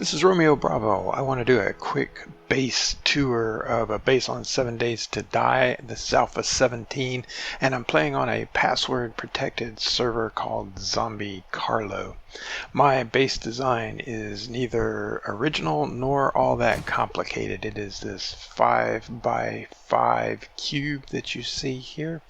This is Romeo Bravo. I want to do a quick base tour of a base on 7 Days to Die. This is Alpha 17, and I'm playing on a password-protected server called Zombie Carlo. My base design is neither original nor all that complicated. It is this 5 by 5 cube that you see here,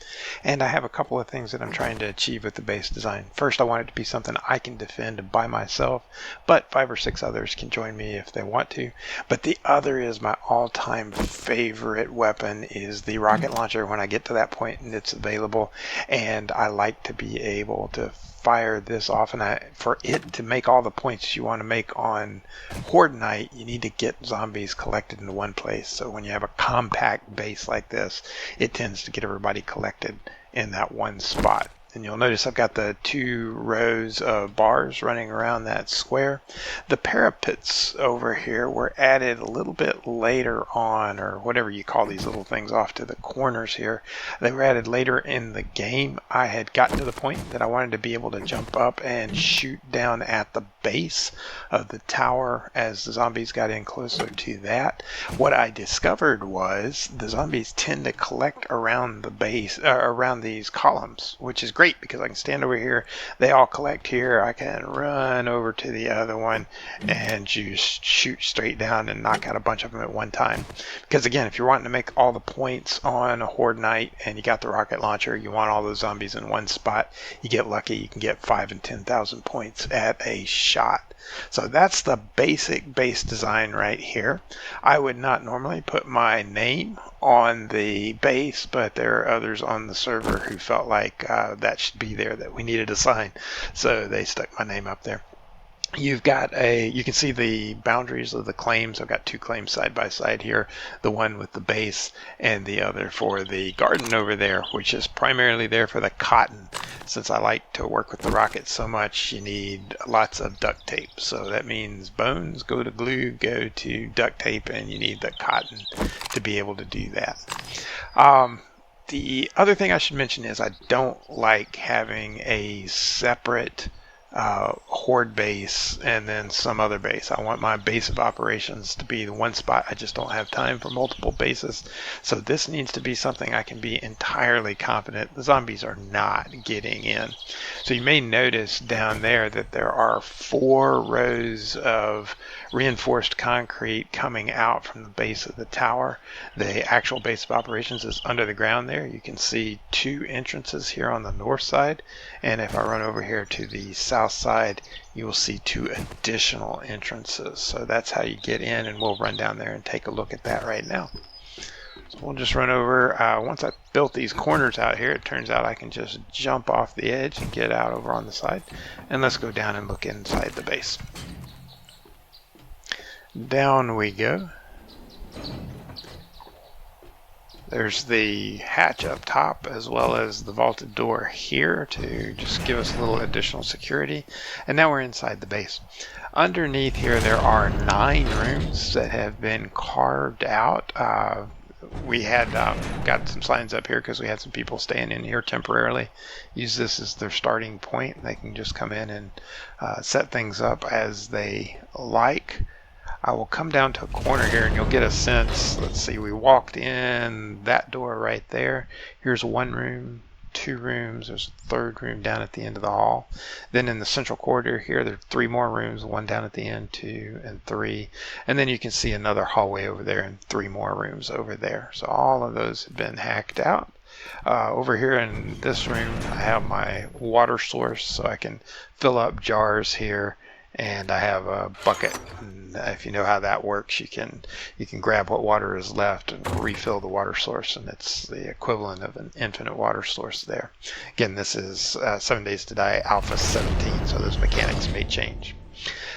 and I have a couple of things that I'm trying to achieve with the base design. First, I want it to be something I can defend by myself, but 5 or 6 others can join me if they want to. But the other is my all-time favorite weapon is the rocket launcher when I get to that point and it's available, and I like to be able to fire this off, and for it to make all the points you want to make on Horde Night, you need to get zombies collected into one place. So when you have a compact base like this, it tends to get everybody collected in that one spot. And you'll notice I've got the 2 rows of bars running around that square. The parapets over here were added a little bit later on, or whatever you call these little things off to the corners here. They were added later in the game. I had gotten to the point that I wanted to be able to jump up and shoot down at the base of the tower as the zombies got in closer to that. What I discovered was the zombies tend to collect around the base, around these columns, which is great because I can stand over here, they all collect here, I can run over to the other one and just shoot straight down and knock out a bunch of them at one time. Because again, if you're wanting to make all the points on a Horde Night and you got the rocket launcher, you want all those zombies in one spot, you get lucky, you can get 5,000 and 10,000 points at a shot. So that's the basic base design right here. I would not normally put my name on the base, but there are others on the server who felt like that should be there, that we needed a sign, so they stuck my name up there. You've got you can see the boundaries of the claims. I've got 2 claims side by side here, the one with the base and the other for the garden over there, which is primarily there for the cotton. Since I like to work with the rocket so much, you need lots of duct tape. So that means bones go to glue, go to duct tape, and you need the cotton to be able to do that. The other thing I should mention is I don't like having a separate Horde base and then some other base. I want my base of operations to be the one spot. I just don't have time for multiple bases. So this needs to be something I can be entirely confident the zombies are not getting in. So you may notice down there that there are 4 rows of reinforced concrete coming out from the base of the tower. The actual base of operations is under the ground there. You can see 2 entrances here on the north side, and if I run over here to the south side, you will see 2 additional entrances. So that's how you get in, and we'll run down there and take a look at that right now. So we'll just run over. Once I built these corners out here, it turns out I can just jump off the edge and get out over on the side. And let's go down and look inside the base. Down we go. There's the hatch up top as well as the vaulted door here to just give us a little additional security. And now we're inside the base. Underneath here there are 9 rooms that have been carved out. We had got some signs up here because we had some people staying in here temporarily. Use this as their starting point. They can just come in and set things up as they like. I will come down to a corner here and you'll get a sense. Let's see, we walked in that door right there. Here's 1 room, 2 rooms, there's a 3rd room down at the end of the hall. Then in the central corridor here, there are 3 more rooms, 1 down at the end, 2 and 3. And then you can see another hallway over there and 3 more rooms over there. So all of those have been hacked out. Over here in this room, I have my water source, so I can fill up jars here. And I have a bucket, and if you know how that works, you can grab what water is left and refill the water source, and it's the equivalent of an infinite water source there. Again, this is 7 Days to Die Alpha 17, so those mechanics may change.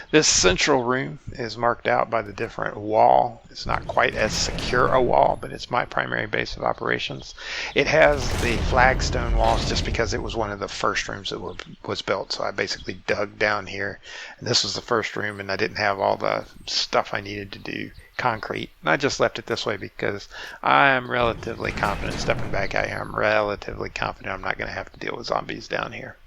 This central room is marked out by the different wall. It's not quite as secure a wall, but it's my primary base of operations. It has the flagstone walls just because it was one of the first rooms that was built. So I basically dug down here, and this was the first room, and I didn't have all the stuff I needed to do concrete. And I just left it this way because I'm relatively confident, stepping back out here, I'm relatively confident I'm not going to have to deal with zombies down here.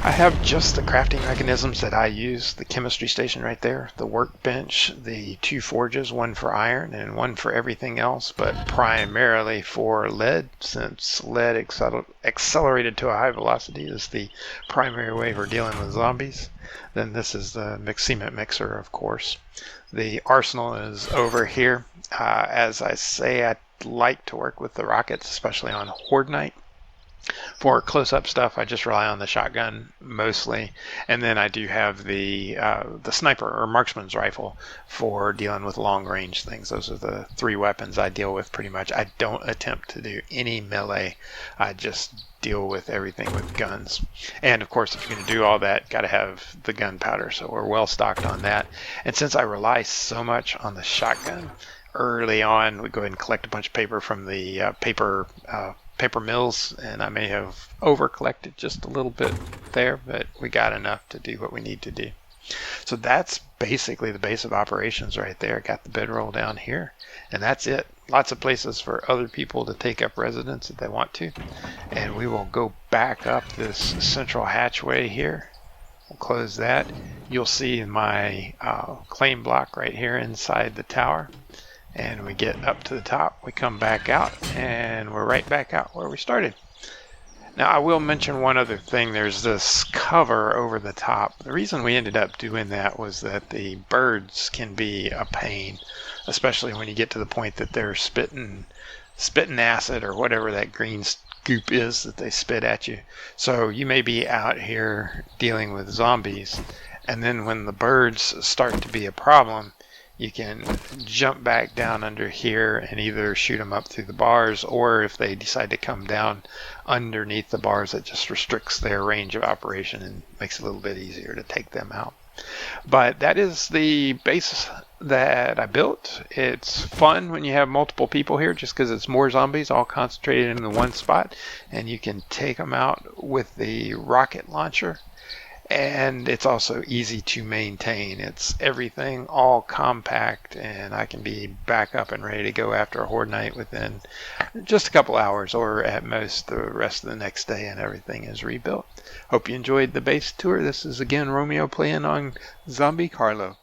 I have just the crafting mechanisms that I use, the chemistry station right there, the workbench, the 2 forges, one for iron and one for everything else, but primarily for lead, since lead accelerated to a high velocity is the primary way for dealing with zombies. Then this is the cement mixer, of course. The arsenal is over here. As I say, I like to work with the rockets, especially on Horde Night. For close-up stuff, I just rely on the shotgun mostly, and then I do have the sniper or marksman's rifle for dealing with long-range things. Those are the 3 weapons I deal with pretty much. I don't attempt to do any melee. I just deal with everything with guns. And of course, if you're going to do all that, got to have the gunpowder. So we're well stocked on that. And since I rely so much on the shotgun, early on, we go ahead and collect a bunch of paper from the paper mills, and I may have over collected just a little bit there, but we got enough to do what we need to do. So that's basically the base of operations right there. Got the bedroll down here, and that's it. Lots of places for other people to take up residence if they want to. And we will go back up this central hatchway here. We'll close that. You'll see my claim block right here inside the tower. And we get up to the top, we come back out, and we're right back out where we started. Now, I will mention one other thing. There's this cover over the top. The reason we ended up doing that was that the birds can be a pain, especially when you get to the point that they're spitting acid or whatever that green goop is that they spit at you. So you may be out here dealing with zombies, and then when the birds start to be a problem, you can jump back down under here and either shoot them up through the bars, or if they decide to come down underneath the bars, it just restricts their range of operation and makes it a little bit easier to take them out. But that is the base that I built. It's fun when you have multiple people here just because it's more zombies all concentrated in the one spot, and you can take them out with the rocket launcher. And it's also easy to maintain. It's everything all compact, and I can be back up and ready to go after a Horde Night within just a couple hours, or at most the rest of the next day, and everything is rebuilt. Hope you enjoyed the base tour. This is again Romeo playing on Zombie Carlo.